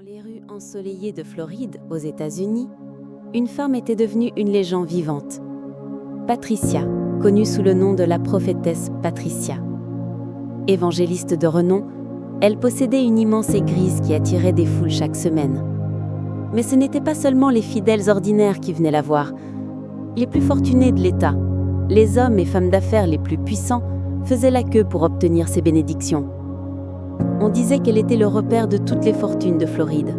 les rues ensoleillées de Floride, aux États-Unis, une femme était devenue une légende vivante. Patricia, connue sous le nom de la prophétesse Patricia. Évangéliste de renom, elle possédait une immense église qui attirait des foules chaque semaine. Mais ce n'étaient pas seulement les fidèles ordinaires qui venaient la voir. Les plus fortunés de l'État, les hommes et femmes d'affaires les plus puissants, faisaient la queue pour obtenir ses bénédictions. On disait qu'elle était le repère de toutes les fortunes de Floride.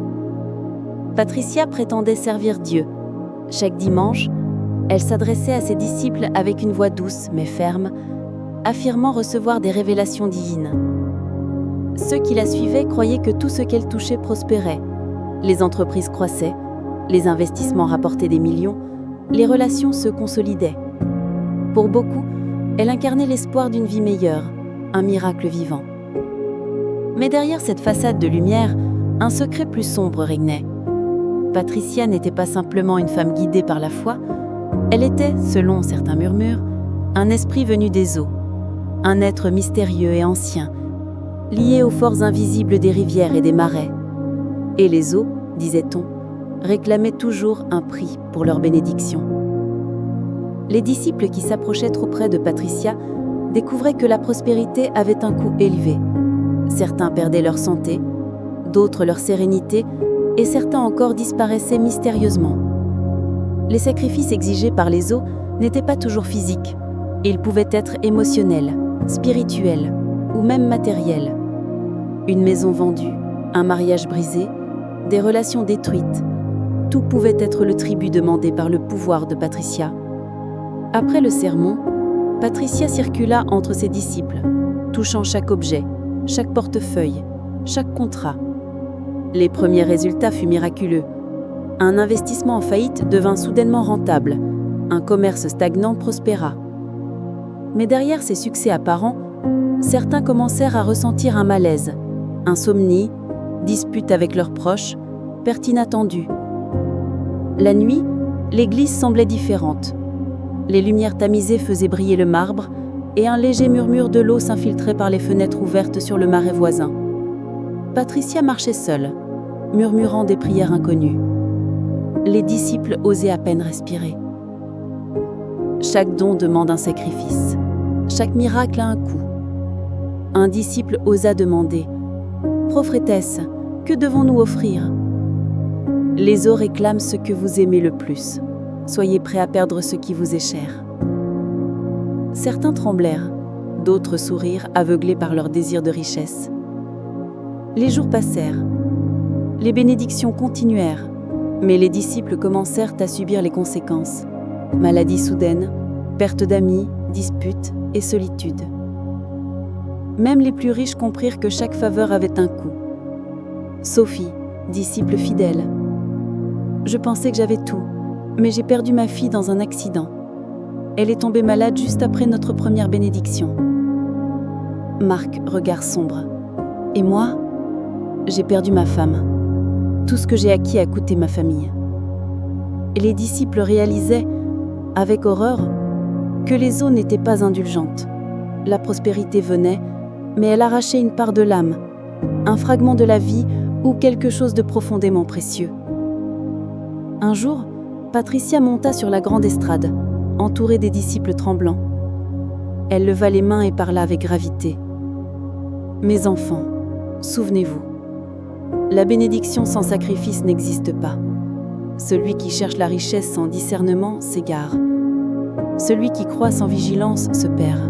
Patricia prétendait servir Dieu. Chaque dimanche, elle s'adressait à ses disciples avec une voix douce mais ferme, affirmant recevoir des révélations divines. Ceux qui la suivaient croyaient que tout ce qu'elle touchait prospérait. Les entreprises croissaient, les investissements rapportaient des millions, les relations se consolidaient. Pour beaucoup, elle incarnait l'espoir d'une vie meilleure, un miracle vivant. Mais derrière cette façade de lumière, un secret plus sombre régnait. Patricia n'était pas simplement une femme guidée par la foi, elle était, selon certains murmures, un esprit venu des eaux, un être mystérieux et ancien, lié aux forces invisibles des rivières et des marais. Et les eaux, disait-on, réclamaient toujours un prix pour leur bénédiction. Les disciples qui s'approchaient trop près de Patricia découvraient que la prospérité avait un coût élevé. Certains perdaient leur santé, d'autres leur sérénité, et certains encore disparaissaient mystérieusement. Les sacrifices exigés par les eaux n'étaient pas toujours physiques, ils pouvaient être émotionnels, spirituels ou même matériels. Une maison vendue, un mariage brisé, des relations détruites, tout pouvait être le tribut demandé par le pouvoir de Patricia. Après le sermon, Patricia circula entre ses disciples, touchant chaque objet, chaque portefeuille, chaque contrat. Les premiers résultats furent miraculeux. Un investissement en faillite devint soudainement rentable. Un commerce stagnant prospéra. Mais derrière ces succès apparents, certains commencèrent à ressentir un malaise, insomnie, disputes avec leurs proches, perte inattendue. La nuit, l'église semblait différente. Les lumières tamisées faisaient briller le marbre et un léger murmure de l'eau s'infiltrait par les fenêtres ouvertes sur le marais voisin. Patricia marchait seule, murmurant des prières inconnues. Les disciples osaient à peine respirer. Chaque don demande un sacrifice. Chaque miracle a un coût. Un disciple osa demander « Prophétesse, que devons-nous offrir ?» Les eaux réclament ce que vous aimez le plus. Soyez prêts à perdre ce qui vous est cher. Certains tremblèrent, d'autres sourirent, aveuglés par leur désir de richesse. Les jours passèrent. Les bénédictions continuèrent, mais les disciples commencèrent à subir les conséquences. Maladies soudaines, perte d'amis, disputes et solitude. Même les plus riches comprirent que chaque faveur avait un coût. Sophie, disciple fidèle. Je pensais que j'avais tout, mais j'ai perdu ma fille dans un accident. Elle est tombée malade juste après notre première bénédiction. Marc, regard sombre. Et moi, j'ai perdu ma femme. Tout ce que j'ai acquis a coûté ma famille. Et les disciples réalisaient, avec horreur, que les eaux n'étaient pas indulgentes. La prospérité venait, mais elle arrachait une part de l'âme, un fragment de la vie ou quelque chose de profondément précieux. Un jour, Patricia monta sur la grande estrade, entourée des disciples tremblants. Elle leva les mains et parla avec gravité. « Mes enfants, souvenez-vous, la bénédiction sans sacrifice n'existe pas. Celui qui cherche la richesse sans discernement s'égare. Celui qui croit sans vigilance se perd.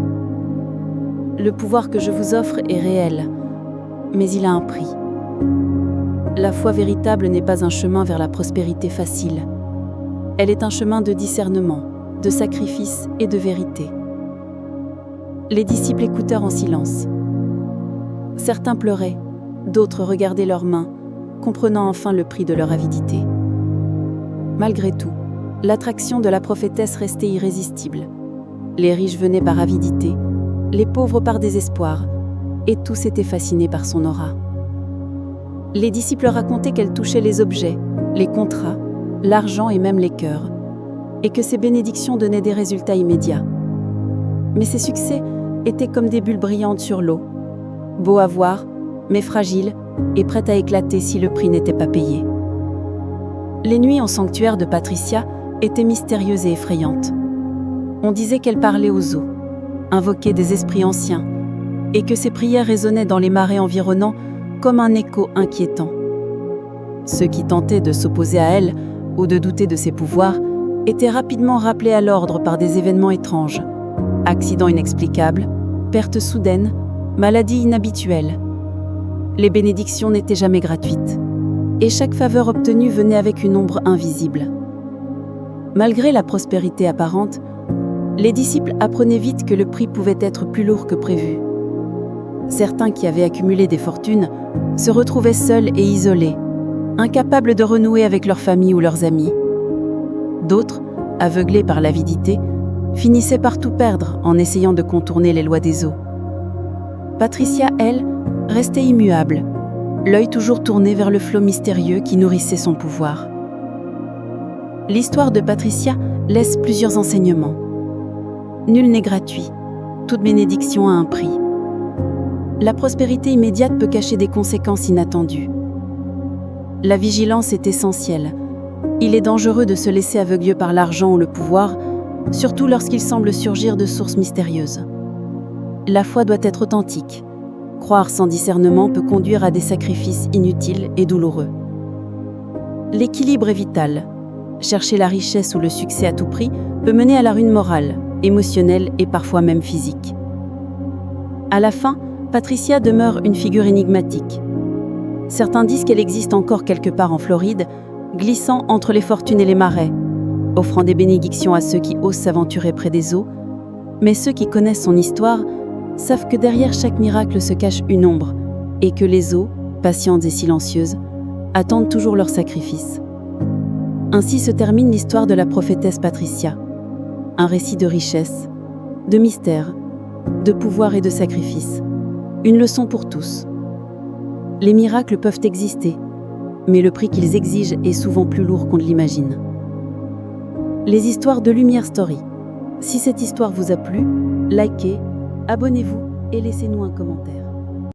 Le pouvoir que je vous offre est réel, mais il a un prix. La foi véritable n'est pas un chemin vers la prospérité facile. Elle est un chemin de discernement, de sacrifice et de vérité. » Les disciples écoutèrent en silence. Certains pleuraient, d'autres regardaient leurs mains, comprenant enfin le prix de leur avidité. Malgré tout, l'attraction de la prophétesse restait irrésistible. Les riches venaient par avidité, les pauvres par désespoir, et tous étaient fascinés par son aura. Les disciples racontaient qu'elle touchait les objets, les contrats, l'argent et même les cœurs, et que ses bénédictions donnaient des résultats immédiats. Mais ses succès étaient comme des bulles brillantes sur l'eau, beaux à voir, mais fragiles, et prête à éclater si le prix n'était pas payé. Les nuits au sanctuaire de Patricia étaient mystérieuses et effrayantes. On disait qu'elle parlait aux eaux, invoquait des esprits anciens, et que ses prières résonnaient dans les marais environnants comme un écho inquiétant. Ceux qui tentaient de s'opposer à elle ou de douter de ses pouvoirs étaient rapidement rappelés à l'ordre par des événements étranges. Accidents inexplicables, pertes soudaines, maladies inhabituelles. Les bénédictions n'étaient jamais gratuites, et chaque faveur obtenue venait avec une ombre invisible. Malgré la prospérité apparente, les disciples apprenaient vite que le prix pouvait être plus lourd que prévu. Certains qui avaient accumulé des fortunes se retrouvaient seuls et isolés, incapables de renouer avec leur famille ou leurs amis. D'autres, aveuglés par l'avidité, finissaient par tout perdre en essayant de contourner les lois des eaux. Patricia, elle, restait immuable, l'œil toujours tourné vers le flot mystérieux qui nourrissait son pouvoir. L'histoire de Patricia laisse plusieurs enseignements. Nul n'est gratuit, toute bénédiction a un prix. La prospérité immédiate peut cacher des conséquences inattendues. La vigilance est essentielle. Il est dangereux de se laisser aveugler par l'argent ou le pouvoir, surtout lorsqu'il semble surgir de sources mystérieuses. La foi doit être authentique. Croire sans discernement peut conduire à des sacrifices inutiles et douloureux. L'équilibre est vital. Chercher la richesse ou le succès à tout prix peut mener à la ruine morale, émotionnelle et parfois même physique. À la fin, Patricia demeure une figure énigmatique. Certains disent qu'elle existe encore quelque part en Floride, glissant entre les fortunes et les marais, offrant des bénédictions à ceux qui osent s'aventurer près des eaux, mais ceux qui connaissent son histoire savent que derrière chaque miracle se cache une ombre et que les eaux, patientes et silencieuses, attendent toujours leur sacrifice. Ainsi se termine l'histoire de la prophétesse Patricia, un récit de richesse, de mystère, de pouvoir et de sacrifice, une leçon pour tous. Les miracles peuvent exister, mais le prix qu'ils exigent est souvent plus lourd qu'on ne l'imagine. Les histoires de Lumière Story. Si cette histoire vous a plu, likez, abonnez-vous et laissez-nous un commentaire.